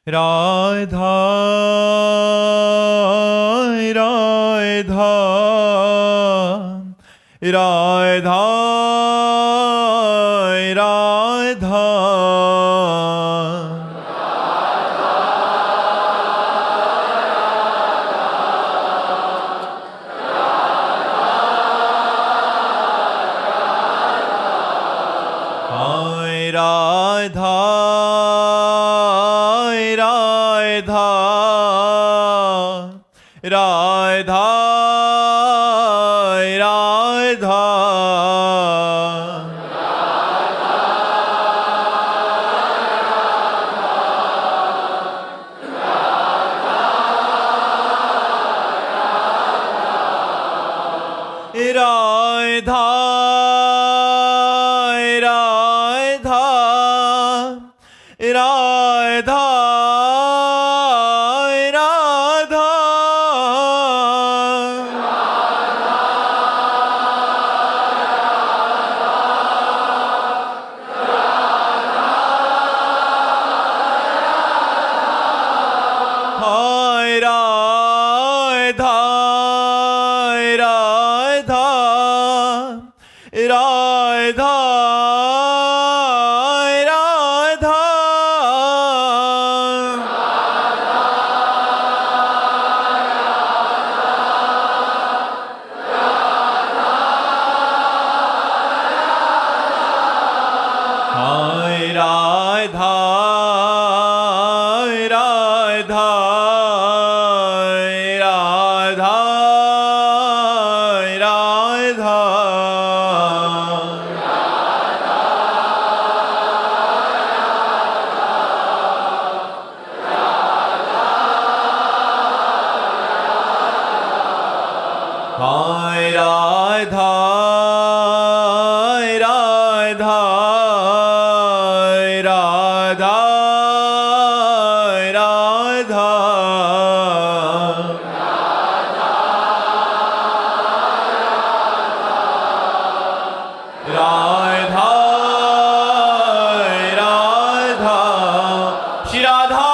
राधा राधा राधा राधा राधा राधा राधा राधा राधा राधा राधा हाय राधा राधा राधा राधा राधा राधा राधा हाय राधा राधा राधा राधा राधा राधा श्री राधा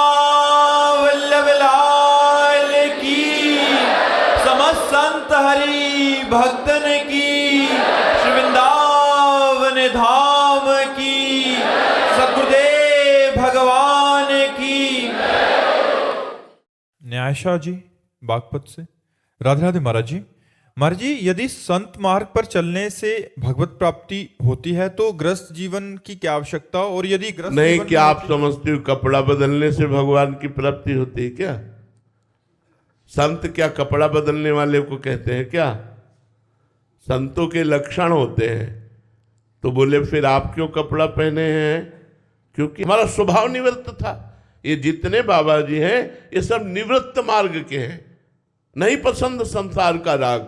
वल्लभ लाल की, समस्त संत हरि भक्तन की, श्री वृंदावन धाम की, सद्गुरुदेव भगवान की। न्यायशाह जी बागपत से। राधे राधे महाराज जी। महाराज जी, यदि संत मार्ग पर चलने से भगवत प्राप्ति होती है तो गृहस्थ जीवन की क्या आवश्यकता, और यदि गृहस्थ नहीं, क्या आप समझते हो कपड़ा बदलने से भगवान की प्राप्ति होती है क्या? संत क्या कपड़ा बदलने वाले को कहते हैं क्या? संतों के लक्षण होते हैं। तो बोले फिर आप क्यों कपड़ा पहने हैं? क्योंकि हमारा स्वभाव निवृत्त था। ये जितने बाबा जी हैं ये सब निवृत्त मार्ग के हैं। नहीं पसंद संसार का राग,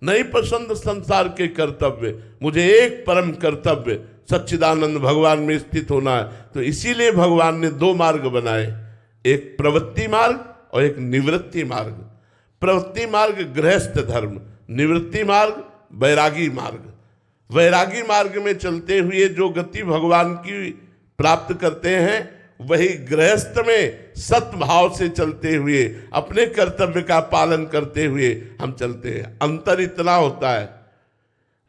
नहीं पसंद संसार के कर्तव्य, मुझे एक परम कर्तव्य सच्चिदानंद भगवान में स्थित होना है। तो इसीलिए भगवान ने दो मार्ग बनाए, एक प्रवृत्ति मार्ग और एक निवृत्ति मार्ग। प्रवृत्ति मार्ग गृहस्थ धर्म, निवृत्ति मार्ग वैरागी मार्ग। वैरागी मार्ग में चलते हुए जो गति भगवान की प्राप्त करते हैं, वही गृहस्थ में सत्भाव से चलते हुए अपने कर्तव्य का पालन करते हुए हम चलते हैं। अंतर इतना होता है,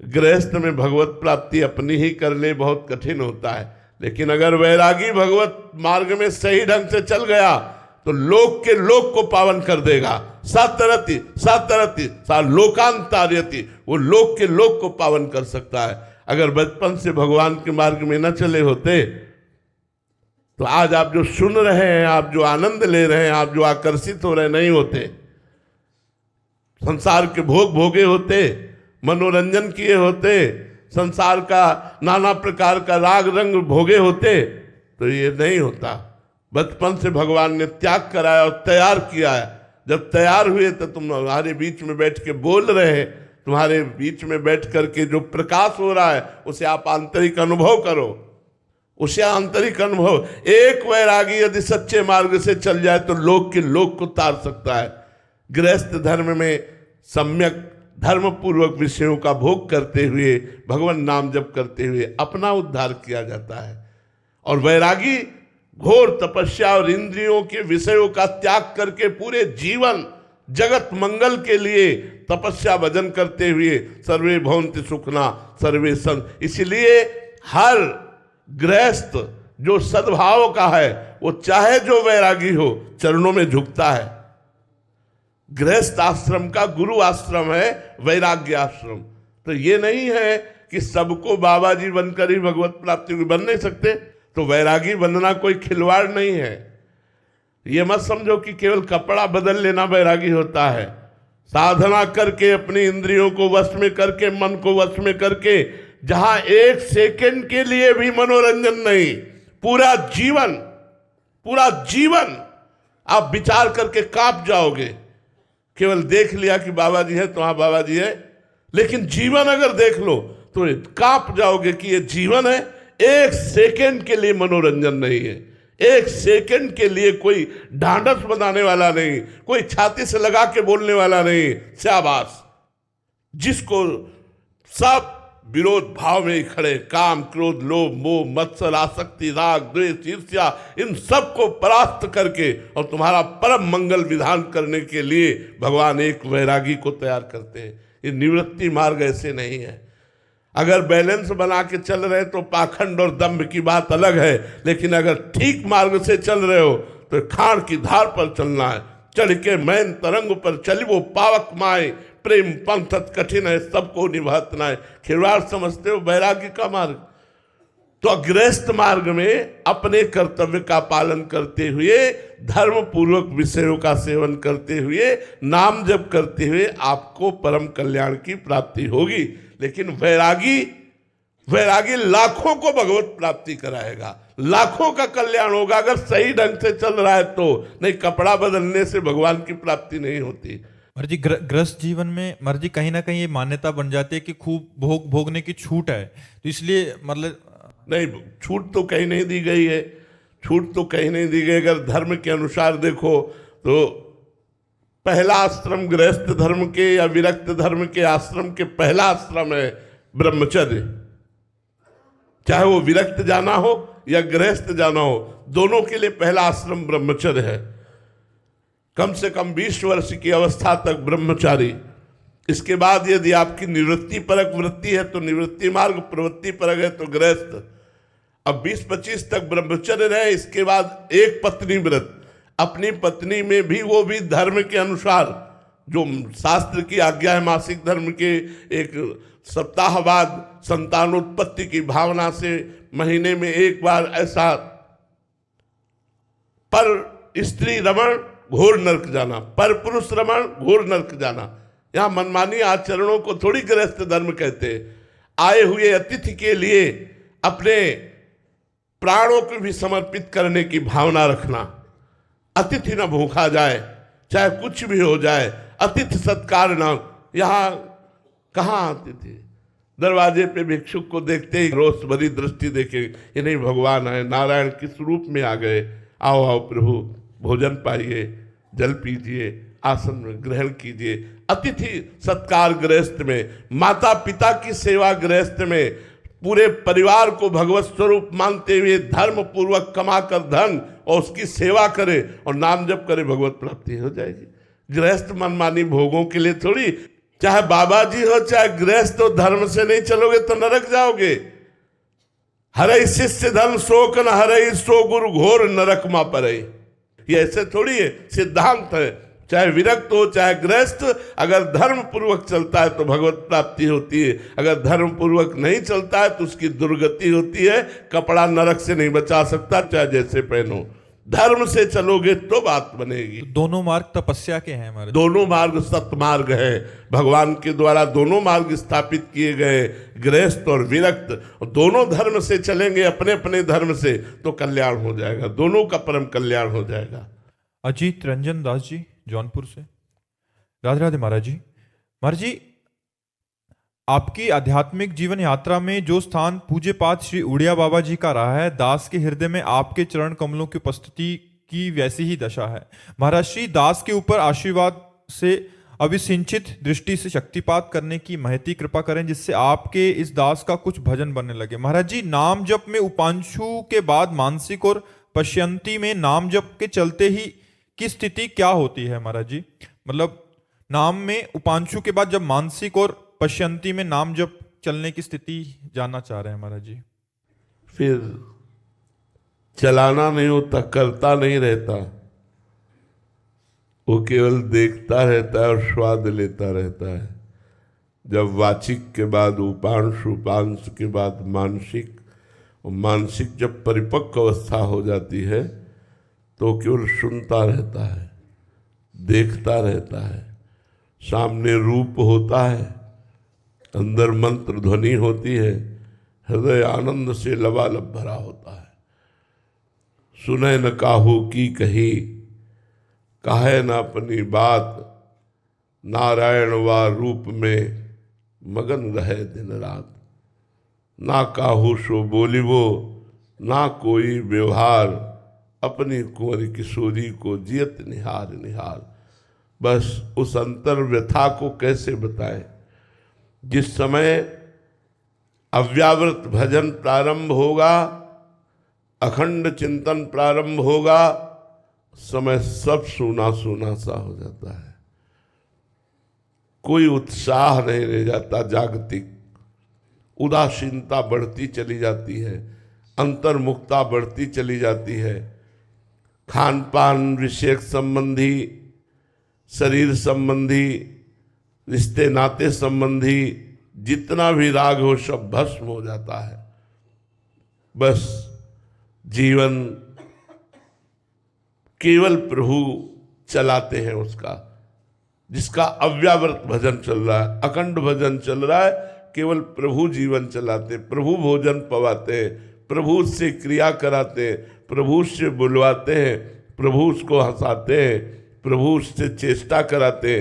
गृहस्थ में भगवत प्राप्ति अपनी ही करने बहुत कठिन होता है, लेकिन अगर वैरागी भगवत मार्ग में सही ढंग से चल गया तो लोक के लोक को पावन कर देगा। सातरति सातरति सा लोकांतार्यति, वो लोक के लोक को पावन कर सकता है। अगर बचपन से भगवान के मार्ग में न चले होते तो आज आप जो सुन रहे हैं, आप जो आनंद ले रहे हैं, आप जो आकर्षित हो रहे नहीं होते। संसार के भोग भोगे होते, मनोरंजन किए होते, संसार का नाना प्रकार का राग रंग भोगे होते, तो ये नहीं होता। बचपन से भगवान ने त्याग कराया और तैयार किया है। जब तैयार हुए तो तुम्हारे बीच में बैठ के बोल रहे हैं, तुम्हारे बीच में बैठ करके जो प्रकाश हो रहा है उसे आप आंतरिक अनुभव करो, उसे आंतरिक अनुभव। एक वैरागी यदि सच्चे मार्ग से चल जाए तो लोक के लोक को तार सकता है। गृहस्थ धर्म में सम्यक धर्म पूर्वक विषयों का भोग करते हुए, भगवान नाम जप करते हुए अपना उद्धार किया जाता है। और वैरागी घोर तपस्या और इंद्रियों के विषयों का त्याग करके पूरे जीवन जगत मंगल के लिए तपस्या भजन करते हुए सर्वे भवन्ति सुखना सर्वे संत। इसलिए हर गृहस्थ जो सद्भाव का है वो चाहे जो वैरागी हो चरणों में झुकता है। गृहस्थ आश्रम का गुरु आश्रम है वैराग्य आश्रम। तो ये नहीं है कि सबको बाबा जी बनकर ही भगवत प्राप्ति बन नहीं सकते। तो वैरागी बनना कोई खिलवाड़ नहीं है। ये मत समझो कि केवल कपड़ा बदल लेना वैरागी होता है। साधना करके अपनी इंद्रियों को वश में करके मन को वश में करके जहां एक सेकंड के लिए भी मनोरंजन नहीं, पूरा जीवन आप विचार करके कांप जाओगे। केवल देख लिया कि बाबा जी है तो हाँ बाबा जी है, लेकिन जीवन अगर देख लो तो कांप जाओगे कि ये जीवन है। एक सेकंड के लिए मनोरंजन नहीं है, एक सेकंड के लिए कोई ढांढस बनाने वाला नहीं, कोई छाती से लगा के बोलने वाला नहीं। शाबाश जिसको सब विरोध भाव में ही खड़े, काम क्रोध लोभ मोह मत्सर आसक्ति राग द्वेष ईर्ष्या इन सब को परास्त करके और तुम्हारा परम मंगल विधान करने के लिए भगवान एक वैरागी को तैयार करते हैं। ये निवृत्ति मार्ग ऐसे नहीं है। अगर बैलेंस बना के चल रहे तो पाखंड और दंभ की बात अलग है, लेकिन अगर ठीक मार्ग से चल रहे हो तो खाड़ की धार पर चलना है। चढ़ के मैन तरंग पर चली वो पावक माए, प्रेम पंथत कठिन है सबको निभातना है। खिलवाड़ समझते हो वैराग्य का मार्ग। तो गृहस्थ मार्ग में अपने कर्तव्य का पालन करते हुए धर्म पूर्वक विषयों का सेवन करते हुए नाम जप करते हुए आपको परम कल्याण की प्राप्ति होगी। लेकिन वैरागी लाखों को भगवत प्राप्ति कराएगा, लाखों का कल्याण होगा अगर सही ढंग से चल रहा है तो। नहीं कपड़ा बदलने से भगवान की प्राप्ति नहीं होती। महाराज जी गृहस्थ जीवन में महाराज जी कहीं ना कहीं ये मान्यता बन जाती है कि खूब भोगने की छूट है, तो इसलिए मतलब नहीं, छूट तो कहीं नहीं दी गई है, छूट तो कहीं नहीं दी गई। अगर धर्म के अनुसार देखो तो पहला आश्रम गृहस्थ धर्म के या विरक्त धर्म के आश्रम के पहला आश्रम है ब्रह्मचर्य। चाहे वो विरक्त जाना हो या गृहस्थ जाना हो, दोनों के लिए पहला आश्रम ब्रह्मचर्य है। कम से कम 20 वर्ष की अवस्था तक ब्रह्मचारी। इसके बाद यदि आपकी निवृत्ति परक वृत्ति है तो निवृत्ति मार्ग, प्रवृत्ति परक है तो गृहस्थ। अब 20-25 तक ब्रह्मचर्य रहे, इसके बाद एक पत्नी व्रत। अपनी पत्नी में भी वो भी धर्म के अनुसार जो शास्त्र की आज्ञा है, मासिक धर्म के एक सप्ताह बाद संतानोत्पत्ति की भावना से महीने में एक बार ऐसा। पर स्त्री रमण घोर नरक जाना, पर पुरुष रमण घोर नरक जाना। यहां मनमानी आचरणों को थोड़ी गृहस्थ धर्म कहते हैं। आए हुए अतिथि के लिए अपने प्राणों को भी समर्पित करने की भावना रखना। अतिथि न भूखा जाए, चाहे कुछ भी हो जाए, अतिथि सत्कार न। यहाँ कहाँ अतिथि? दरवाजे पे भिक्षुक को देखते ही रोष भरी दृष्टि देखे, ये नहीं भगवान है, नारायण किस रूप में आ गए। आओ आओ प्रभु, भोजन पाइए, जल पीजिए, आसन में ग्रहण कीजिए। अतिथि सत्कार गृहस्थ में, माता पिता की सेवा गृहस्थ में, पूरे परिवार को भगवत स्वरूप मानते हुए धर्म पूर्वक कमाकर धन और उसकी सेवा करे और नाम जप करे, भगवत प्राप्ति हो जाएगी। गृहस्थ मनमानी भोगों के लिए थोड़ी, चाहे बाबा जी हो चाहे गृहस्थ हो, धर्म से नहीं चलोगे तो नरक जाओगे। हरे शिष्य धन शोक न हरे सो गुरु घोर नरक मा परे। ये ऐसे थोड़ी है, सिद्धांत है। चाहे विरक्त हो चाहे गृहस्थ, अगर धर्म पूर्वक चलता है तो भगवत प्राप्ति होती है, अगर धर्म पूर्वक नहीं चलता है तो उसकी दुर्गति होती है। कपड़ा नरक से नहीं बचा सकता, चाहे जैसे पहनो। धर्म से चलोगे तो बात बनेगी। दोनों मार्ग तपस्या के हैं हमारे, दोनों मार्ग सतमार्ग है। भगवान के द्वारा दोनों मार्ग स्थापित किए गए, गृहस्थ और विरक्त। और दोनों धर्म से चलेंगे, अपने अपने धर्म से, तो कल्याण हो जाएगा, दोनों का परम कल्याण हो जाएगा। अजीत रंजन दास जी जौनपुर से, राधे राधे महाराज जी। महाराज जी आपकी आध्यात्मिक जीवन यात्रा में जो स्थान पूज्य पाद श्री उड़िया बाबा जी का रहा है, दास के हृदय में आपके चरण कमलों की उपस्थिति की वैसी ही दशा है। महाराज श्री दास के ऊपर आशीर्वाद से अभिसिंचित दृष्टि से शक्तिपात करने की महती कृपा करें, जिससे आपके इस दास का कुछ भजन बनने लगे। महाराज जी नाम जप में उपांशु के बाद मानसिक और पश्यंती में नाम जप के चलते ही की स्थिति क्या होती है महाराज जी? मतलब नाम में उपांशु के बाद जब मानसिक और पश्यंती में नाम जप चलने की स्थिति जानना चाह रहे हैं महाराज जी। फिर चलाना नहीं होता, करता नहीं रहता, वो केवल देखता रहता है और स्वाद लेता रहता है। जब वाचिक के बाद उपांश, उपांश के बाद मानसिक, और मानसिक जब परिपक्व अवस्था हो जाती है तो केवल सुनता रहता है, देखता रहता है, सामने रूप होता है, अंदर मंत्र ध्वनि होती है, हृदय आनंद से लबालब भरा होता है। सुने न काहू की कही, काहे न अपनी बात, नारायण वा रूप में मगन रहे दिन रात। ना काहू सो बोलिबो, ना कोई व्यवहार, अपनी कुंवर किशोरी को जियत निहार निहार। बस उस अंतर व्यथा को कैसे बताएं? जिस समय अव्यावृत भजन प्रारंभ होगा, अखंड चिंतन प्रारंभ होगा, समय सब सूना सूना सा हो जाता है। कोई उत्साह नहीं रह जाता, जागतिक उदासीनता बढ़ती चली जाती है, अंतर्मुखता बढ़ती चली जाती है। खान पान विषयक संबंधी, शरीर संबंधी, रिश्ते नाते संबंधी जितना भी राग हो सब भस्म हो जाता है। बस जीवन केवल प्रभु चलाते हैं उसका, जिसका अव्यावृत भजन चल रहा है, अखंड भजन चल रहा है, केवल प्रभु जीवन चलाते, प्रभु भोजन पवाते, प्रभु से क्रिया कराते, प्रभु से बुलवाते हैं, प्रभु उसको हंसाते हैं, प्रभु उससे चेष्टा कराते।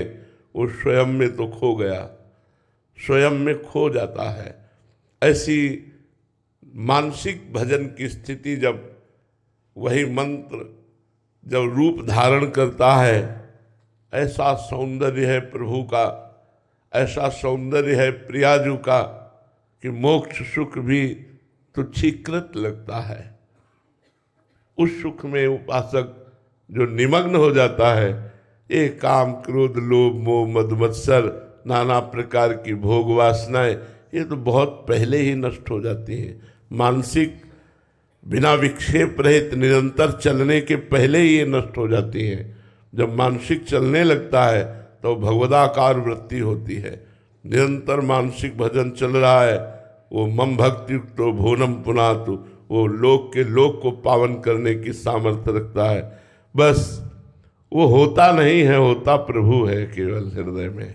वो स्वयं में तो खो गया, स्वयं में खो जाता है। ऐसी मानसिक भजन की स्थिति जब वही मंत्र जब रूप धारण करता है, ऐसा सौंदर्य है प्रभु का, ऐसा सौंदर्य है प्रियाजू का कि मोक्ष सुख भी तुच्छीकृत लगता है। उस सुख में उपासक जो निमग्न हो जाता है, ये काम क्रोध लोभ मोह मद मत्सर नाना प्रकार की भोग वासनाएं, ये तो बहुत पहले ही नष्ट हो जाती हैं। मानसिक बिना विक्षेप रहित निरंतर चलने के पहले ही ये नष्ट हो जाती हैं। जब मानसिक चलने लगता है तो भगवदाकार वृत्ति होती है। निरंतर मानसिक भजन चल रहा है, वो मम भक्ति तो भोनम पुनातु, वो लोक के लोक को पावन करने की सामर्थ्य रखता है। बस वो होता नहीं है, होता प्रभु है केवल हृदय में।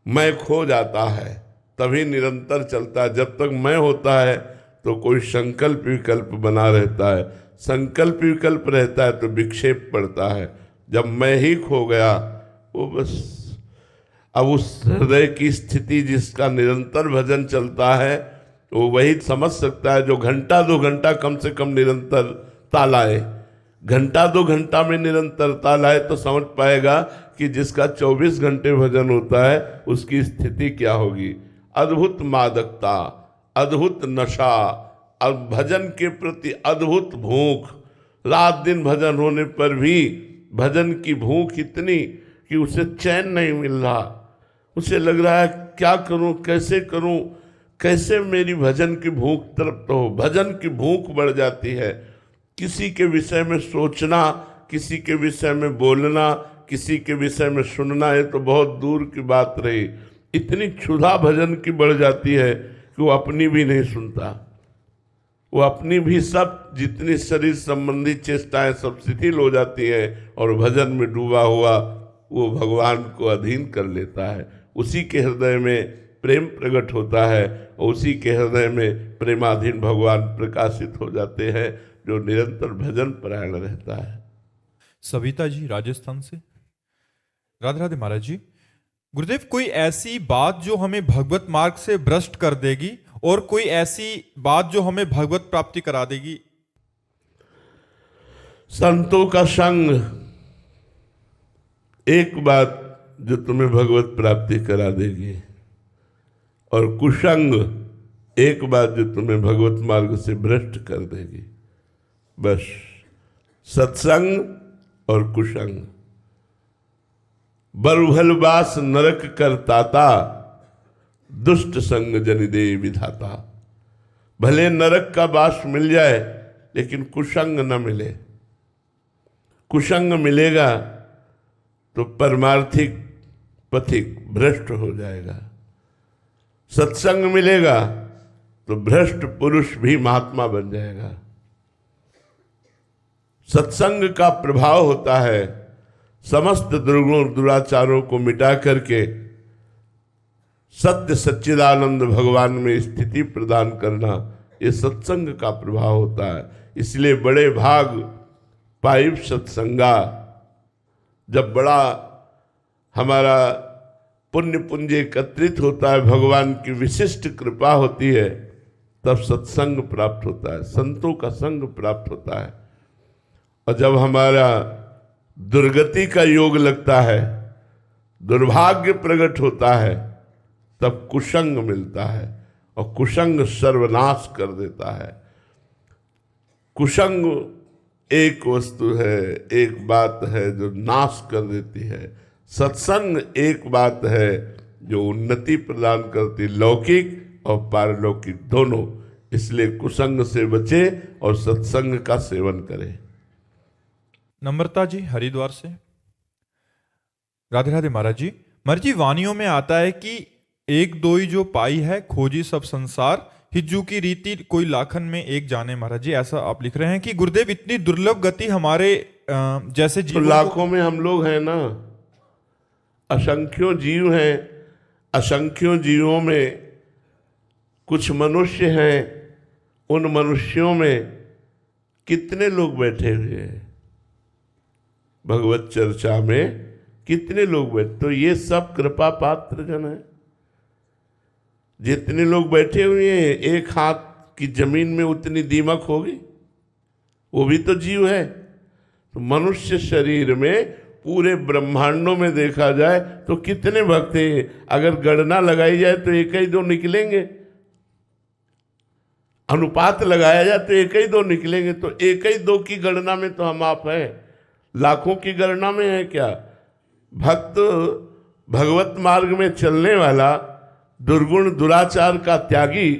मैं खो जाता है तभी निरंतर चलता है। जब तक मैं होता है तो कोई संकल्प विकल्प बना रहता है, संकल्प विकल्प रहता है तो विक्षेप पड़ता है। जब मैं ही खो गया, वो बस अब उस हृदय की स्थिति जिसका निरंतर भजन चलता है वो वही समझ सकता है, जो घंटा 2 घंटा कम से कम निरंतरता लाए। घंटा 2 घंटा में निरंतरता लाए तो समझ पाएगा कि जिसका 24 घंटे भजन होता है उसकी स्थिति क्या होगी। अद्भुत मादकता, अद्भुत नशा, और भजन के प्रति अद्भुत भूख। रात दिन भजन होने पर भी भजन की भूख इतनी कि उसे चैन नहीं मिल रहा। उसे लग रहा है क्या करूं, कैसे करूं, कैसे मेरी भजन की भूख तृप्त हो। भजन की भूख बढ़ जाती है। किसी के विषय में सोचना, किसी के विषय में बोलना, किसी के विषय में सुनना, ये तो बहुत दूर की बात रही। इतनी क्षुधा भजन की बढ़ जाती है कि वो अपनी भी नहीं सुनता। वो अपनी भी सब जितनी शरीर संबंधी चेष्टाएं सब शिथिल हो जाती हैं और भजन में डूबा हुआ वो भगवान को अधीन कर लेता है। उसी के हृदय में प्रेम प्रकट होता है और उसी के हृदय में प्रेमाधीन भगवान प्रकाशित हो जाते हैं, जो निरंतर भजन परायण रहता है। सविता जी राजस्थान से। राधे राधे महाराज जी। गुरुदेव, कोई ऐसी बात जो हमें भगवत मार्ग से भ्रष्ट कर देगी और कोई ऐसी बात जो हमें भगवत प्राप्ति करा देगी? संतों का संग एक बात जो तुम्हें भगवत प्राप्ति करा देगी, और कुसंग एक बात जो तुम्हें भगवत मार्ग से भ्रष्ट कर देगी। बस सत्संग और कुसंग। बरुहलवास नरक करताता, दुष्ट संग जन दे विधाता। भले नरक का वास मिल जाए लेकिन कुसंग न मिले। कुसंग मिलेगा तो परमार्थिक पथिक भ्रष्ट हो जाएगा। सत्संग मिलेगा तो भ्रष्ट पुरुष भी महात्मा बन जाएगा। सत्संग का प्रभाव होता है समस्त दुर्गुण दुराचारों को मिटा करके सत्य सच्चिदानंद भगवान में स्थिति प्रदान करना। ये सत्संग का प्रभाव होता है। इसलिए बड़े भाग पाइप सत्संगा। जब बड़ा हमारा पुण्य पुंज एकत्रित होता है, भगवान की विशिष्ट कृपा होती है, तब सत्संग प्राप्त होता है, संतों का संग प्राप्त होता है। और जब हमारा दुर्गति का योग लगता है, दुर्भाग्य प्रकट होता है, तब कुसंग मिलता है और कुसंग सर्वनाश कर देता है। कुसंग एक वस्तु है, एक बात है जो नाश कर देती है। सत्संग एक बात है जो उन्नति प्रदान करती, लौकिक और पारलौकिक दोनों। इसलिए कुसंग से बचे और सत्संग का सेवन करें। नम्रता जी हरिद्वार से। राधे राधे महाराज जी। महाराज जी, वाणियों में आता है कि एक दोई जो पाई है, खोजी सब संसार, हिज्जू की रीति कोई लाखन में एक जाने। महाराज जी ऐसा आप लिख रहे हैं कि गुरुदेव इतनी दुर्लभ गति हमारे जैसे जीव, तो लाखों में हम लोग हैं ना, असंख्यों जीव हैं। असंख्यों जीवों में कुछ मनुष्य हैं, उन मनुष्यों में कितने लोग बैठे हुए हैं भगवत चर्चा में, कितने लोग बैठे। तो ये सब कृपा पात्र जन है। जितने लोग बैठे हुए हैं, एक हाथ की जमीन में उतनी दीमक होगी, वो भी तो जीव है। तो मनुष्य शरीर में पूरे ब्रह्मांडों में देखा जाए तो कितने भक्त हैं। अगर गणना लगाई जाए तो एक ही दो निकलेंगे, अनुपात लगाया जाए तो एक ही दो निकलेंगे। तो एक ही दो की गणना में तो हम आप हैं, लाखों की गणना में है क्या? भक्त भगवत मार्ग में चलने वाला, दुर्गुण दुराचार का त्यागी,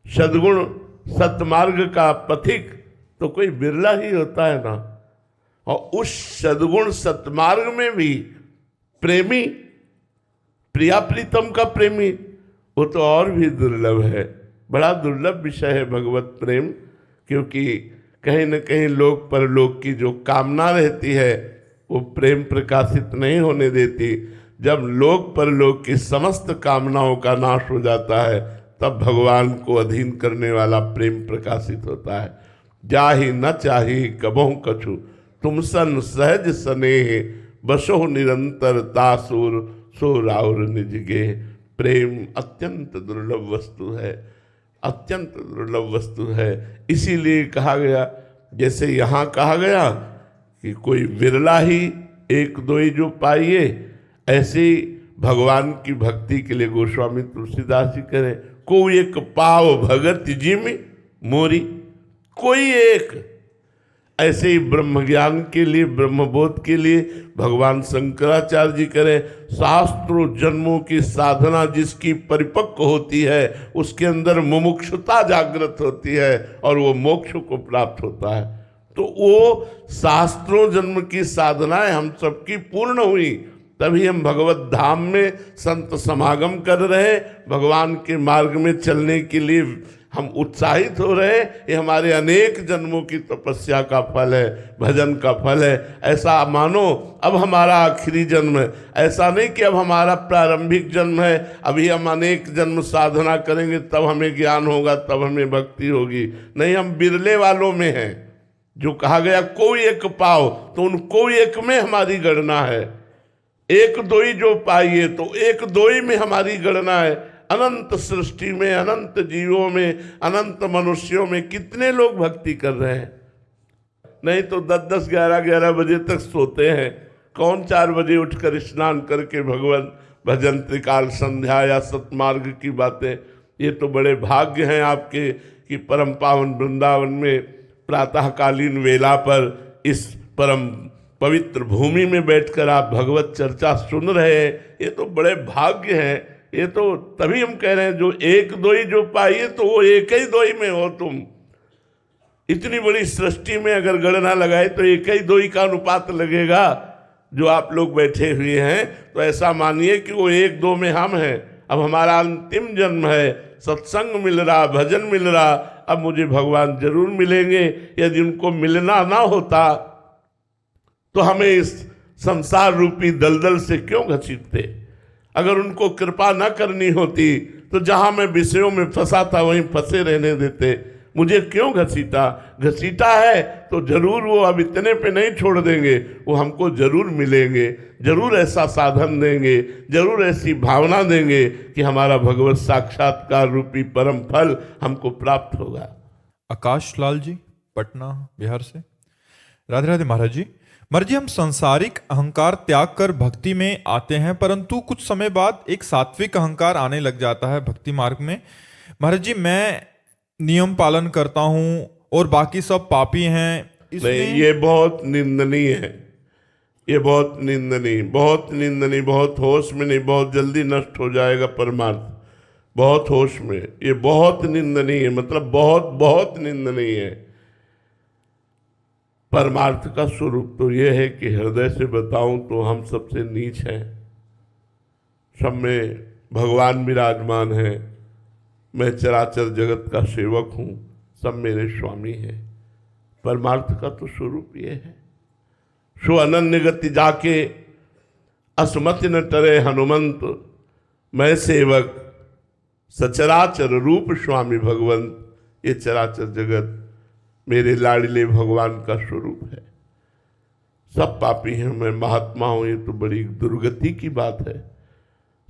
सद्गुण सतमार्ग का पथिक तो कोई बिरला ही होता है ना। और उस सद्गुण सतमार्ग में भी प्रेमी, प्रिया प्रीतम का प्रेमी, वो तो और भी दुर्लभ है। बड़ा दुर्लभ विषय है भगवत प्रेम, क्योंकि कहीं न कहीं लोक परलोक की जो कामना रहती है वो प्रेम प्रकाशित नहीं होने देती। जब लोक परलोक की समस्त कामनाओं का नाश हो जाता है, तब भगवान को अधीन करने वाला प्रेम प्रकाशित होता है। जाहि न चाही कबहु कछु, तुम सन सहज स्नेह, बसो निरंतर तासुर सो राउर निजगे। प्रेम अत्यंत दुर्लभ वस्तु है, अत्यंत दुर्लभ वस्तु है। इसीलिए कहा गया, जैसे यहाँ कहा गया कि कोई विरला ही एक दो ही जो पाइए, ऐसे ही भगवान की भक्ति के लिए गोस्वामी तुलसीदास जी करें, कोई एक पाव भगत जिम मोरी, कोई एक। ऐसे ही ब्रह्म ज्ञान के लिए, ब्रह्मबोध के लिए भगवान शंकराचार्य जी करें, शास्त्रों जन्मों की साधना जिसकी परिपक्व होती है, उसके अंदर मुमुक्षुता जागृत होती है और वो मोक्ष को प्राप्त होता है। तो वो शास्त्रों जन्म की साधनाएं हम सबकी पूर्ण हुई, तभी हम भगवत धाम में संत समागम कर रहे, भगवान के मार्ग में चलने के लिए हम उत्साहित हो रहे। ये हमारे अनेक जन्मों की तपस्या का फल है, भजन का फल है। ऐसा मानो अब हमारा आखिरी जन्म है, ऐसा नहीं कि अब हमारा प्रारंभिक जन्म है, अभी हम अनेक जन्म साधना करेंगे तब हमें ज्ञान होगा, तब हमें भक्ति होगी। नहीं, हम बिरले वालों में हैं। जो कहा गया कोई एक पाओ, तो उन कोई एक में हमारी गणना है। एक दो ही जो पाइए, तो एक दो ही में हमारी गणना है। अनंत सृष्टि में, अनंत जीवों में, अनंत मनुष्यों में कितने लोग भक्ति कर रहे हैं। नहीं तो 10-10, 11-11 बजे तक सोते हैं। कौन 4 बजे उठकर स्नान करके भगवान भजन, त्रिकाल संध्या या सतमार्ग की बातें। ये तो बड़े भाग्य हैं आपके कि परम पावन वृंदावन में प्रातःकालीन वेला पर इस परम पवित्र भूमि में बैठकर आप भगवत चर्चा सुन रहे हैं, ये तो बड़े भाग्य हैं। ये तो तभी हम कह रहे हैं जो एक दोई जो पाइए तो वो एक ही दोई में हो तुम। इतनी बड़ी सृष्टि में अगर गणना लगाए तो एक ही दोई का अनुपात लगेगा जो आप लोग बैठे हुए हैं। तो ऐसा मानिए कि वो एक दो में हम हैं। अब हमारा अंतिम जन्म है, सत्संग मिल रहा, भजन मिल रहा, अब मुझे भगवान जरूर मिलेंगे। यदि उनको मिलना ना होता तो हमें इस संसार रूपी दलदल से क्यों घसीटते। अगर उनको कृपा न करनी होती तो जहां मैं विषयों में फंसा था वहीं फंसे रहने देते। मुझे क्यों घसीटा? घसीटा है तो जरूर वो अब इतने पे नहीं छोड़ देंगे, वो हमको जरूर मिलेंगे, जरूर ऐसा साधन देंगे, जरूर ऐसी भावना देंगे कि हमारा भगवत साक्षात्कार रूपी परम फल हमको प्राप्त होगा। आकाश लाल जी, पटना बिहार से। राधे राधे महाराज जी। महाराज जी, हम सांसारिक अहंकार त्याग कर भक्ति में आते हैं, परंतु कुछ समय बाद एक सात्विक अहंकार आने लग जाता है भक्ति मार्ग में। महाराज जी, मैं नियम पालन करता हूं और बाकी सब पापी हैं, नहीं, ये बहुत निंदनीय है। ये बहुत निंदनीय, बहुत निंदनीय, बहुत होश में नहीं, बहुत जल्दी नष्ट हो जाएगा परमार्थ। बहुत होश में, ये बहुत निंदनीय है, मतलब बहुत बहुत निंदनीय है। परमार्थ का स्वरूप तो ये है कि हृदय से बताऊं तो हम सबसे नीच हैं। सब में भगवान विराजमान है। मैं चराचर जगत का सेवक हूँ, सब मेरे स्वामी हैं। परमार्थ का तो स्वरूप ये है। सो अनन्य गति जाके असमति न टरे हनुमंत, मैं सेवक सचराचर रूप स्वामी भगवंत। ये चराचर जगत मेरे लाडले भगवान का स्वरूप है। सब पापी हैं, मैं महात्मा हूं, ये तो बड़ी दुर्गति की बात है।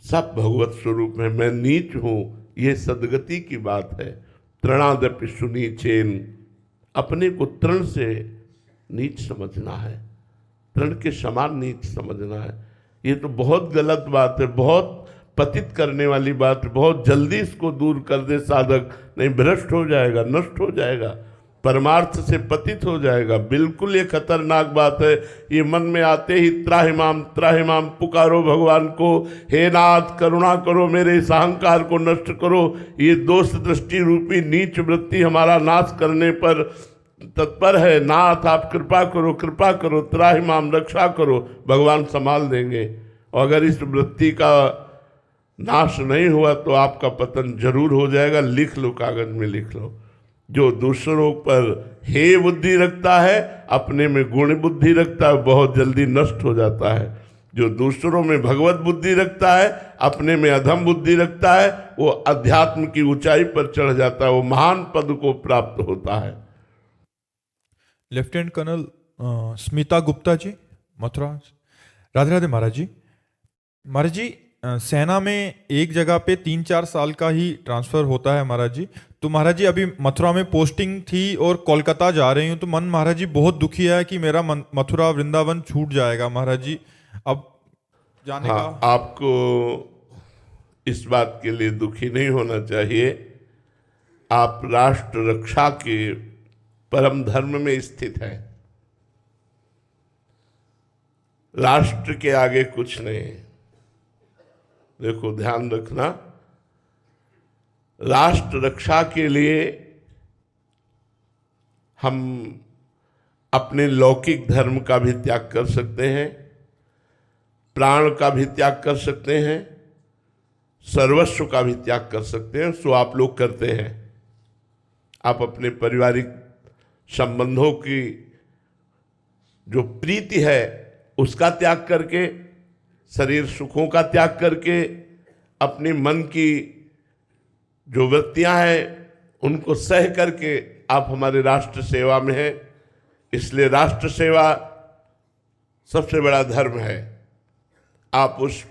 सब भगवत स्वरूप है, मैं नीच हूं, ये सदगति की बात है। तृणादपि सुनीचेन, अपने को तृण से नीच समझना है, तृण के समान नीच समझना है। ये तो बहुत गलत बात है, बहुत पतित करने वाली बात है। बहुत जल्दी इसको दूर कर दे साधक, नहीं भ्रष्ट हो जाएगा, नष्ट हो जाएगा, परमार्थ से पतित हो जाएगा। बिल्कुल ये खतरनाक बात है। ये मन में आते ही त्राहिमाम पुकारो भगवान को, हे नाथ करुणा करो, मेरे इस अहंकार को नष्ट करो। ये दोष दृष्टि रूपी नीच वृत्ति हमारा नाश करने पर तत्पर है। नाथ आप कृपा करो, कृपा करो, त्राहिमाम रक्षा करो, भगवान संभाल देंगे। और अगर इस वृत्ति का नाश नहीं हुआ तो आपका पतन जरूर हो जाएगा। लिख लो, कागज में लिख लो। जो दूसरों पर हे बुद्धि रखता है, अपने में गुण बुद्धि रखता है, बहुत जल्दी नष्ट हो जाता है। जो दूसरों में भगवत बुद्धि रखता है, अपने में अधम बुद्धि रखता है, वो अध्यात्म की ऊंचाई पर चढ़ जाता है, वो महान पद को प्राप्त होता है। Lieutenant colonel Smita Gupta ji, Mathura. राधे राधे महाराज जी। महाराज जी, सेना में एक जगह पे 3-4 साल का ही ट्रांसफ़र होता है महाराज जी। तो महाराज जी अभी मथुरा में पोस्टिंग थी और कोलकाता जा रही हूँ, तो मन महाराज जी बहुत दुखी है कि मेरा मथुरा वृंदावन छूट जाएगा महाराज जी अब जाने का। आपको इस बात के लिए दुखी नहीं होना चाहिए। आप राष्ट्र रक्षा के परम धर्म में स्थित हैं। राष्ट्र के आगे कुछ नहीं। देखो, ध्यान रखना, राष्ट्र रक्षा के लिए हम अपने लौकिक धर्म का भी त्याग कर सकते हैं, प्राण का भी त्याग कर सकते हैं, सर्वस्व का भी त्याग कर सकते हैं। सो आप लोग करते हैं। आप अपने पारिवारिक संबंधों की जो प्रीति है उसका त्याग करके, शरीर सुखों का त्याग करके, अपने मन की जो वृत्तियां हैं उनको सह करके आप हमारे राष्ट्र सेवा में हैं। इसलिए राष्ट्र सेवा सबसे बड़ा धर्म है। आप उस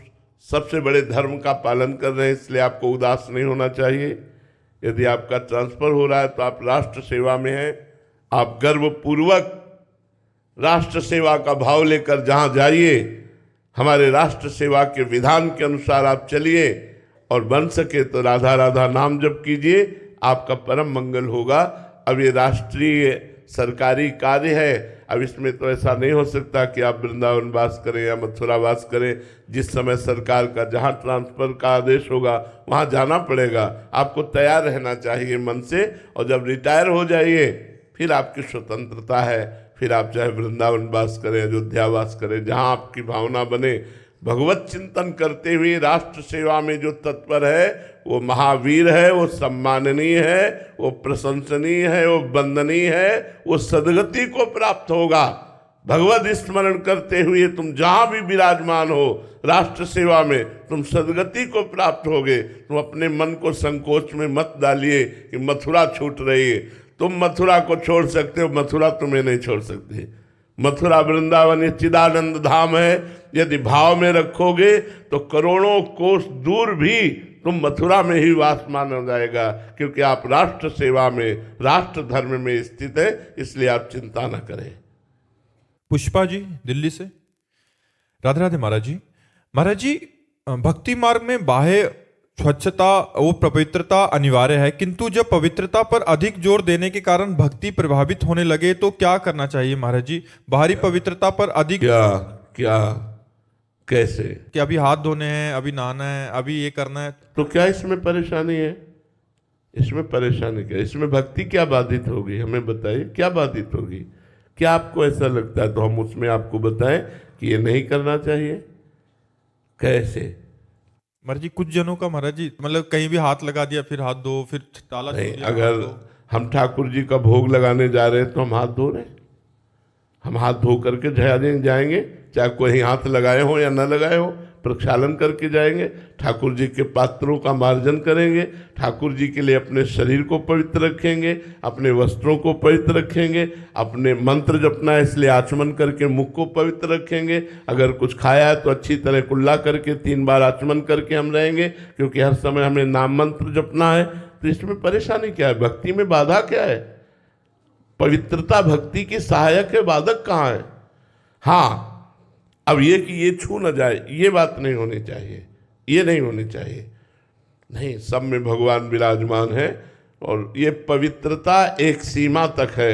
सबसे बड़े धर्म का पालन कर रहे हैं, इसलिए आपको उदास नहीं होना चाहिए। यदि आपका ट्रांसफर हो रहा है तो आप राष्ट्र सेवा में हैं। आप गर्वपूर्वक राष्ट्र सेवा का भाव लेकर जहां जाइए, हमारे राष्ट्र सेवा के विधान के अनुसार आप चलिए, और बन सके तो राधा राधा नाम जप कीजिए, आपका परम मंगल होगा। अब ये राष्ट्रीय सरकारी कार्य है। अब इसमें तो ऐसा नहीं हो सकता कि आप वृंदावन वास करें या मथुरा वास करें। जिस समय सरकार का जहाँ ट्रांसफर का आदेश होगा वहाँ जाना पड़ेगा। आपको तैयार रहना चाहिए मन से, और जब रिटायर हो जाइए फिर आपकी स्वतंत्रता है। फिर आप चाहे वृंदावन वास करें, अयोध्या वास करें, जहाँ आपकी भावना बने। भगवत चिंतन करते हुए राष्ट्र सेवा में जो तत्पर है वो महावीर है, वो सम्माननीय है, वो प्रशंसनीय है, वो वंदनीय है, वो सदगति को प्राप्त होगा। भगवत स्मरण करते हुए तुम जहाँ भी विराजमान हो राष्ट्र सेवा में, तुम सदगति को प्राप्त होगे। तुम अपने मन को संकोच में मत डालिए कि मथुरा छूट रही है। तुम मथुरा को छोड़ सकते हो, मथुरा तुम्हें नहीं छोड़ सकती। मथुरा वृंदावन ये चिदानंद धाम है। यदि भाव में रखोगे तो करोड़ों कोस दूर भी तुम मथुरा में ही वास माना जाएगा, क्योंकि आप राष्ट्र सेवा में, राष्ट्र धर्म में स्थित है। इसलिए आप चिंता न करें। पुष्पा जी दिल्ली से। राधे राधे महाराज जी। महाराज जी, भक्ति मार्ग में बाह्य स्वच्छता वो पवित्रता अनिवार्य है, किंतु जब पवित्रता पर अधिक जोर देने के कारण भक्ति प्रभावित होने लगे तो क्या करना चाहिए महाराज जी? बाहरी पवित्रता पर अधिक क्या कैसे? कि अभी हाथ धोने हैं, अभी नहाना है, अभी ये करना है, तो क्या इसमें परेशानी है? इसमें परेशानी क्या? इसमें भक्ति क्या बाधित होगी? हमें बताइए, क्या बाधित होगी? क्या आपको ऐसा लगता है तो हम उसमें आपको बताएं कि ये नहीं करना चाहिए? कैसे? महाराज जी, कुछ जनों का महाराज जी मतलब कहीं भी हाथ लगा दिया, फिर हाथ धो, फिर ताला नहीं, छोड़ दिया, अगर हाथ धो। हम ठाकुर जी का भोग लगाने जा रहे हैं तो हम हाथ धो रहे हैं। हम हाथ धो करके जाएंगे, चाहे कोई हाथ लगाए हो या न लगाए हो, प्रक्षालन करके जाएंगे। ठाकुर जी के पात्रों का मार्जन करेंगे, ठाकुर जी के लिए अपने शरीर को पवित्र रखेंगे, अपने वस्त्रों को पवित्र रखेंगे, अपने मंत्र जपना है इसलिए आचमन करके मुख को पवित्र रखेंगे। अगर कुछ खाया है तो अच्छी तरह कुल्ला करके 3 बार आचमन करके हम रहेंगे, क्योंकि हर समय हमें नाम मंत्र जपना है। तो इसमें परेशानी क्या है? भक्ति में बाधा क्या है? पवित्रता भक्ति की सहायक है, बाधक कहाँ है? हाँ, अब ये कि ये छू न जाए, ये बात नहीं होनी चाहिए, ये नहीं होनी चाहिए। नहीं, सब में भगवान विराजमान है, और ये पवित्रता एक सीमा तक है।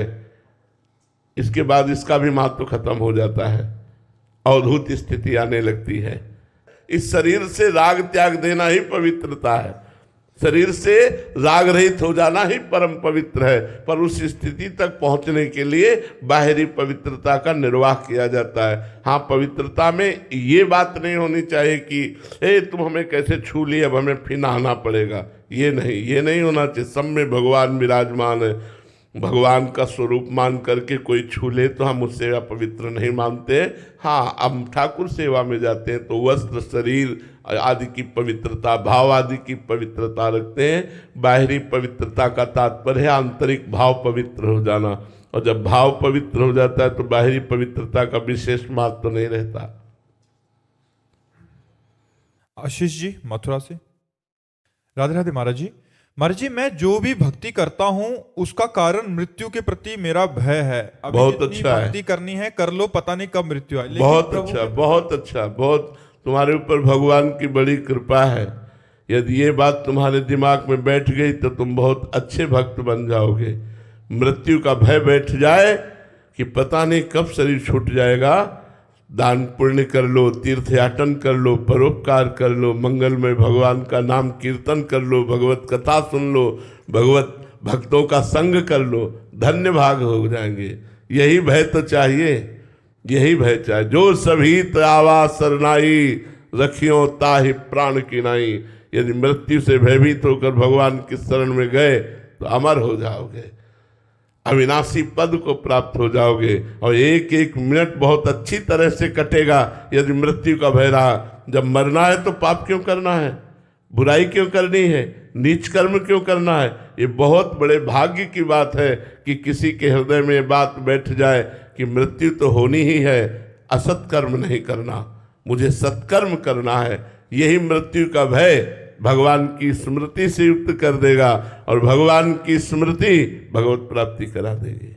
इसके बाद इसका भी महत्व खत्म हो जाता है, अवधूत स्थिति आने लगती है। इस शरीर से राग त्याग देना ही पवित्रता है। शरीर से राग रहित हो जाना ही परम पवित्र है। पर उस स्थिति तक पहुंचने के लिए बाहरी पवित्रता का निर्वाह किया जाता है। हाँ, पवित्रता में ये बात नहीं होनी चाहिए कि तुम हमें कैसे छू लिए, अब हमें फिर नहाना पड़ेगा। ये नहीं होना चाहिए। सब में भगवान विराजमान है। भगवान का स्वरूप मान करके कोई छू ले तो हम उससे अपवित्र नहीं मानते। हाँ, अब ठाकुर सेवा में जाते हैं तो वस्त्र, शरीर आदि की पवित्रता, भाव आदि की पवित्रता रखते हैं। बाहरी पवित्रता का तात्पर्य है आंतरिक भाव पवित्र हो जाना, और जब भाव पवित्र हो जाता है तो बाहरी पवित्रता का विशेष महत्व तो नहीं रहता। आशीष जी मथुरा से। राधे राधे महाराज जी। महाराज जी, मैं जो भी भक्ति करता हूँ उसका कारण मृत्यु के प्रति मेरा भय है। अभी बहुत जितनी अच्छा है। भक्ति करनी है कर लो, पता नहीं कब मृत्यु आए। बहुत अच्छा, बहुत अच्छा, बहुत तुम्हारे ऊपर भगवान की बड़ी कृपा है। यदि ये बात तुम्हारे दिमाग में बैठ गई तो तुम बहुत अच्छे भक्त बन जाओगे। मृत्यु का भय बैठ जाए कि पता नहीं कब शरीर छूट जाएगा। दान पुण्य कर लो, तीर्थयाटन कर लो, परोपकार कर लो, मंगलमय भगवान का नाम कीर्तन कर लो, भगवत कथा सुन लो, भगवत भक्तों का संग कर लो, धन्य भाग हो जाएंगे। यही भय तो चाहिए, यही भय चाहिए। जो सभी आवा सरनाई, रखियो ताहि प्राण की नाई। यदि मृत्यु से भयभीत होकर भगवान की शरण में गए तो अमर हो जाओगे, अविनाशी पद को प्राप्त हो जाओगे, और एक एक मिनट बहुत अच्छी तरह से कटेगा यदि मृत्यु का भय रहा। जब मरना है तो पाप क्यों करना है, बुराई क्यों करनी है, नीच कर्म क्यों करना है? ये बहुत बड़े भाग्य की बात है कि किसी के हृदय में ये बात बैठ जाए कि मृत्यु तो होनी ही है, असत कर्म नहीं करना, मुझे सत्कर्म करना है। यही मृत्यु का भय भगवान की स्मृति से युक्त कर देगा, और भगवान की स्मृति भगवत प्राप्ति करा देगी।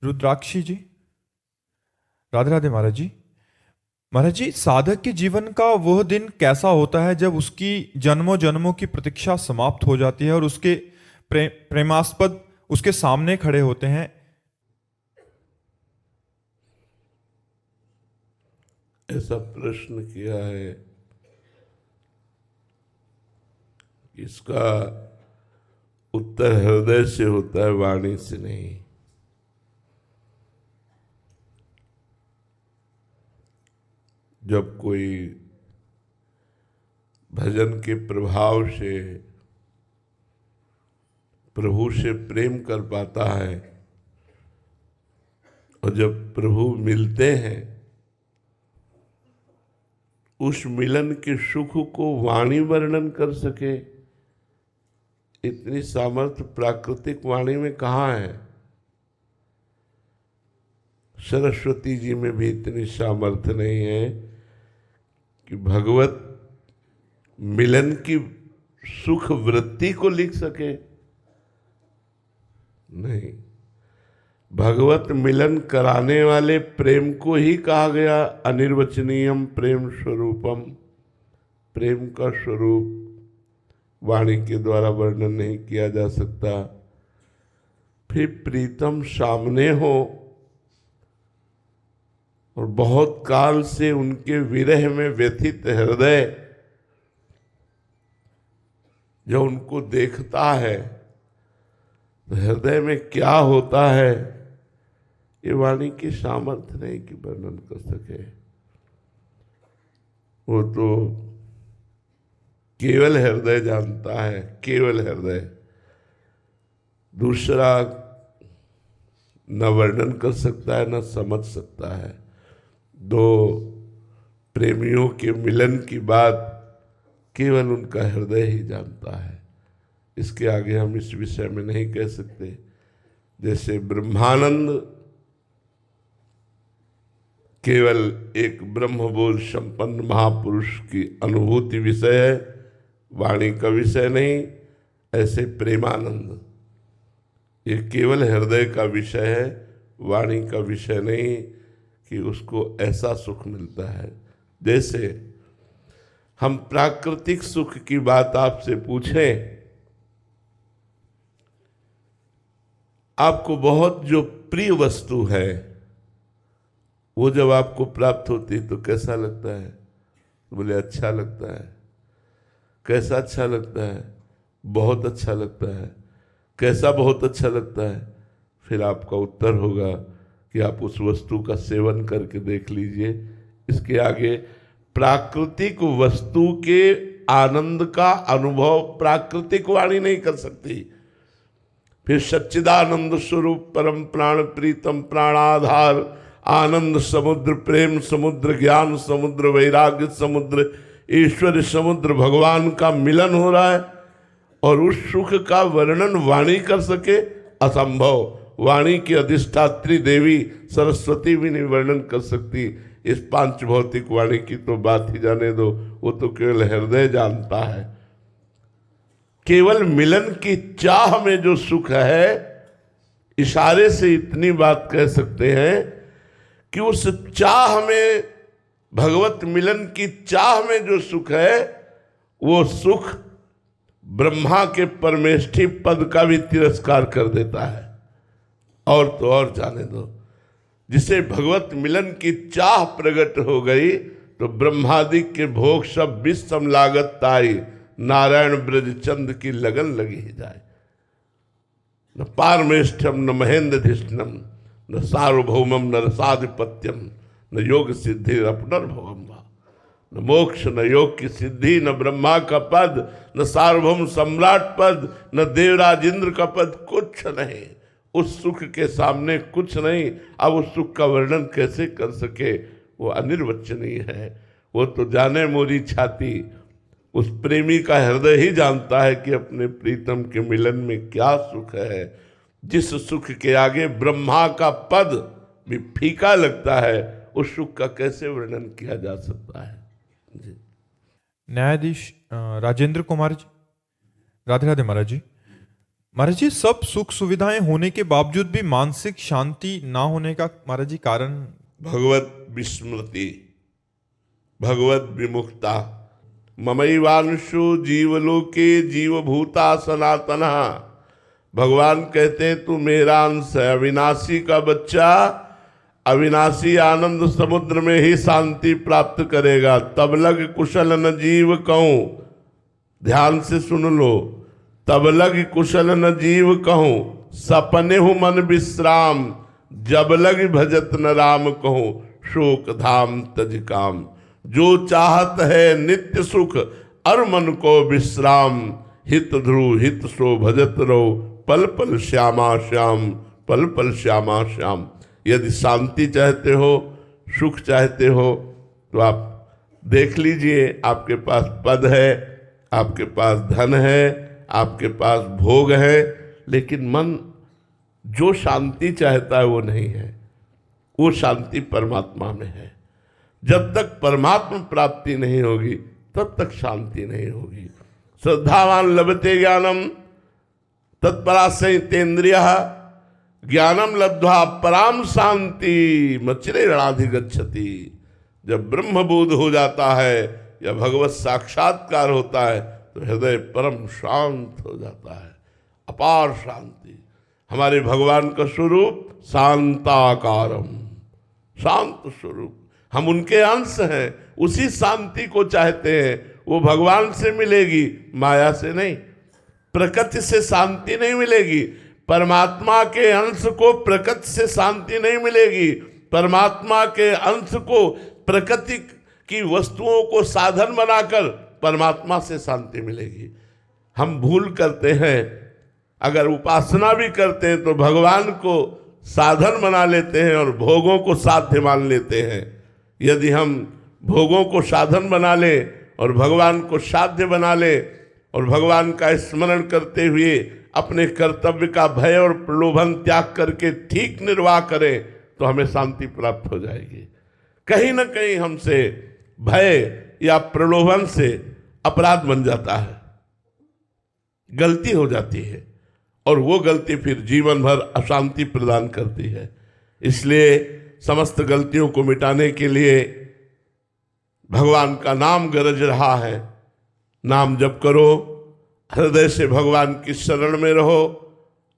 रुद्राक्षी जी। राधे राधे महाराज जी। महाराज जी, साधक के जीवन का वह दिन कैसा होता है जब उसकी जन्मों जन्मों की प्रतीक्षा समाप्त हो जाती है और उसके प्रेमास्पद उसके सामने खड़े होते हैं। ऐसा प्रश्न किया है, इसका उत्तर हृदय से होता है, वाणी से नहीं। जब कोई भजन के प्रभाव से प्रभु से प्रेम कर पाता है और जब प्रभु मिलते हैं, उस मिलन के सुख को वाणी वर्णन कर सके, इतनी सामर्थ्य प्राकृतिक वाणी में कहाँ है। सरस्वती जी में भी इतनी सामर्थ्य नहीं है कि भगवत मिलन की सुख वृत्ति को लिख सके। नहीं, भगवत मिलन कराने वाले प्रेम को ही कहा गया अनिर्वचनीयम प्रेम स्वरूपम। प्रेम का स्वरूप वाणी के द्वारा वर्णन नहीं किया जा सकता। फिर प्रीतम सामने हो और बहुत काल से उनके विरह में व्यथित हृदय जो उनको देखता है, तो हृदय में क्या होता है, ये वाणी की सामर्थ्य नहीं कि वर्णन कर सके। वो तो केवल हृदय जानता है, केवल हृदय। दूसरा न वर्णन कर सकता है, न समझ सकता है। दो प्रेमियों के मिलन की बात केवल उनका हृदय ही जानता है। इसके आगे हम इस विषय में नहीं कह सकते। जैसे ब्रह्मानंद केवल एक ब्रह्मबोध संपन्न महापुरुष की अनुभूति विषय है, वाणी का विषय नहीं। ऐसे प्रेमानंद ये केवल हृदय का विषय है, वाणी का विषय नहीं कि उसको ऐसा सुख मिलता है। जैसे हम प्राकृतिक सुख की बात आपसे पूछें, आपको बहुत जो प्रिय वस्तु है वो जब आपको प्राप्त होती तो कैसा लगता है? बोले अच्छा लगता है। कैसा अच्छा लगता है? बहुत अच्छा लगता है। कैसा बहुत अच्छा लगता है? फिर आपका उत्तर होगा कि आप उस वस्तु का सेवन करके देख लीजिए। इसके आगे प्राकृतिक वस्तु के आनंद का अनुभव प्राकृतिक वाणी नहीं कर सकती। फिर सच्चिदानंद स्वरूप परम प्राण प्रीतम प्राणाधार आनंद समुद्र प्रेम समुद्र ज्ञान समुद्र वैराग्य समुद्र ईश्वर समुद्र भगवान का मिलन हो रहा है और उस सुख का वर्णन वाणी कर सके, असंभव। वाणी की अधिष्ठात्री देवी सरस्वती भी नहीं वर्णन कर सकती। इस पांच भौतिक वाणी की तो बात ही जाने दो, वो तो केवल हृदय जानता है। केवल मिलन की चाह में जो सुख है, इशारे से इतनी बात कह सकते हैं कि उस चाह में, भगवत मिलन की चाह में जो सुख है, वो सुख ब्रह्मा के परमेष्ठी पद का भी तिरस्कार कर देता है। और तो और जाने दो, जिसे भगवत मिलन की चाह प्रकट हो गई तो ब्रह्मादि के भोग सब विषम लागत ताई, नारायण ब्रज चंद की लगन लगी ही जाए। न पारमेष्ठम न महेंद्रधिष्णम न सार्वभौमम न रसाधिपत्यम न योग सिद्धि अपनर्भवम वा, न मोक्ष न योग की सिद्धि न ब्रह्मा का पद न सार्वभौम सम्राट पद न देवराज इंद्र का पद, कुछ नहीं। उस सुख के सामने कुछ नहीं। अब उस सुख का वर्णन कैसे कर सके? वो अनिर्वचनीय है। वो तो जाने मोरी छाती, उस प्रेमी का हृदय ही जानता है कि अपने प्रीतम के मिलन में क्या सुख है। जिस सुख के आगे ब्रह्मा का पद भी फीका लगता है, उस सुख का कैसे वर्णन किया जा सकता है? जी। न्यायाधीश राजेंद्र कुमार जी, राधे राधे महाराज जी। महाराज जी, सब सुख सुविधाएं होने के बावजूद भी मानसिक शांति ना होने का महाराज जी कारण? भगवत विस्मृति, भगवत विमुखता। ममैवांशो जीवलोके जीवभूता सनातना भगवान कहते हैं तू मेरा अंश है, अविनाशी का बच्चा अविनाशी आनंद समुद्र में ही शांति प्राप्त करेगा। तब लग कुशल न जीव कहूं, ध्यान से सुन लो, तब लग कुशल न जीव कहूं, सपने हूं मन विश्राम, जब लग भजत न राम कहूं, शोक धाम तज काम। जो चाहत है नित्य सुख और मन को विश्राम, हित ध्रुव हित सो भजत रहो, पल पल श्यामा श्याम, पल पल श्यामा श्याम। यदि शांति चाहते हो, सुख चाहते हो, तो आप देख लीजिए, आपके पास पद है, आपके पास धन है, आपके पास भोग है, लेकिन मन जो शांति चाहता है वो नहीं है। वो शांति परमात्मा में है। जब तक परमात्मा प्राप्ति नहीं होगी तब तक शांति नहीं होगी। श्रद्धावान लभते ज्ञानम तत्परासहितेन्द्रियः, ज्ञानम लब्ध्वा पराम शांति मच्चिरेणाधिगच्छति। जब ब्रह्मबोध हो जाता है या भगवत साक्षात्कार होता है तो हृदय परम शांत हो जाता है, अपार शांति। हमारे भगवान का स्वरूप शांताकारम, शांत स्वरूप। हम उनके अंश हैं, उसी शांति को चाहते हैं। वो भगवान से मिलेगी, माया से नहीं। प्रकृति से शांति नहीं मिलेगी। परमात्मा के अंश को प्रकृति से शांति नहीं मिलेगी। परमात्मा के अंश को प्रकृति की वस्तुओं को साधन बनाकर परमात्मा से शांति मिलेगी। हम भूल करते हैं, अगर उपासना भी करते हैं तो भगवान को साधन बना लेते हैं और भोगों को साध्य मान लेते हैं। यदि हम भोगों को साधन बना ले और भगवान को साध्य बना ले और भगवान का स्मरण करते हुए अपने कर्तव्य का भय और प्रलोभन त्याग करके ठीक निर्वाह करें तो हमें शांति प्राप्त हो जाएगी। कहीं ना कहीं हमसे भय या प्रलोभन से अपराध बन जाता है, गलती हो जाती है, और वो गलती फिर जीवन भर अशांति प्रदान करती है। इसलिए समस्त गलतियों को मिटाने के लिए भगवान का नाम गरज रहा है। नाम जप करो, हृदय से भगवान की शरण में रहो,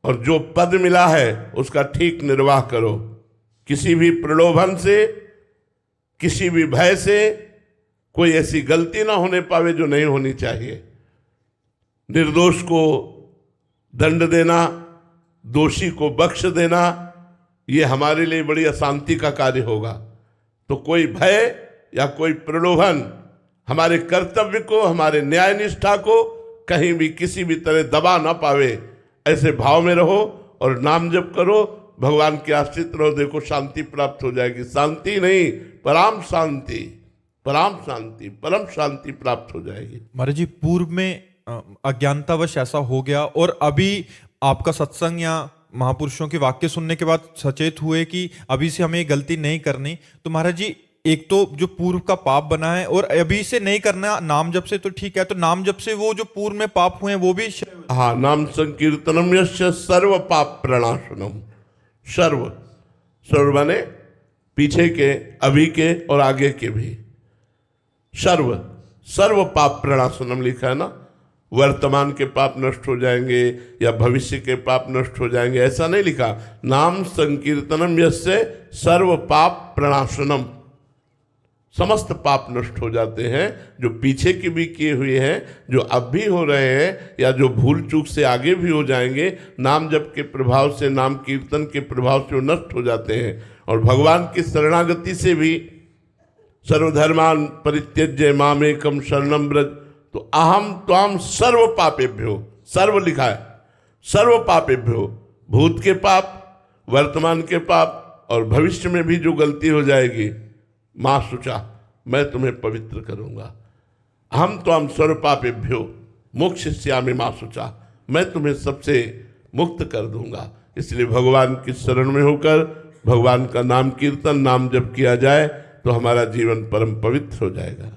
और जो पद मिला है उसका ठीक निर्वाह करो। किसी भी प्रलोभन से, किसी भी भय से कोई ऐसी गलती ना होने पावे जो नहीं होनी चाहिए। निर्दोष को दंड देना, दोषी को बख्श देना, ये हमारे लिए बड़ी अशांति का कार्य होगा। तो कोई भय या कोई प्रलोभन हमारे कर्तव्य को, हमारे न्याय निष्ठा को कहीं भी किसी भी तरह दबा ना पावे, ऐसे भाव में रहो और नाम जप करो, भगवान के आश्रित रहो। देखो शांति प्राप्त हो जाएगी। शांति नहीं, पराम शांति, पराम शांति, परम शांति प्राप्त हो जाएगी। महाराज जी, पूर्व में अज्ञानतावश ऐसा हो गया और अभी आपका सत्संग या महापुरुषों के वाक्य सुनने के बाद सचेत हुए कि अभी से हमें गलती नहीं करनी, तो महाराज जी एक तो जो पूर्व का पाप बना है और अभी से नहीं करना नाम जप से, तो ठीक है, तो नाम जप से वो जो पूर्व में पाप हुए हैं वो भी हाँ, नाम संकीर्तनम यस्य सर्व पाप प्रणाशनम। सर्व, सर्व माने पीछे के, अभी के और आगे के भी। सर्व, सर्व पाप प्रणाशनम लिखा है ना। वर्तमान के पाप नष्ट हो जाएंगे या भविष्य के पाप नष्ट हो जाएंगे, ऐसा नहीं लिखा। नाम संकीर्तनम यस्य सर्व पाप प्रणाशनम, समस्त पाप नष्ट हो जाते हैं, जो पीछे के भी किए हुए हैं, जो अब भी हो रहे हैं, या जो भूल चूक से आगे भी हो जाएंगे। नाम जप के प्रभाव से, नाम कीर्तन के प्रभाव से वो नष्ट हो जाते हैं। और भगवान की शरणागति से भी, सर्वधर्मान परित्यज्य मामेकम शरणम व्रज, तो अहम त्वाम सर्व पापेभ्यो, सर्व लिखा है, सर्व पापेभ्यो, भूत के पाप, वर्तमान के पाप और भविष्य में भी जो गलती हो जाएगी, माँ शुचा, मैं तुम्हें पवित्र करूंगा। हम त्वाम सर्व पापेभ्यो मोक्षयिष्यामि माँ शुचा, मैं तुम्हें सबसे मुक्त कर दूंगा। इसलिए भगवान की शरण में होकर भगवान का नाम कीर्तन, नाम जप किया जाए तो हमारा जीवन परम पवित्र हो जाएगा।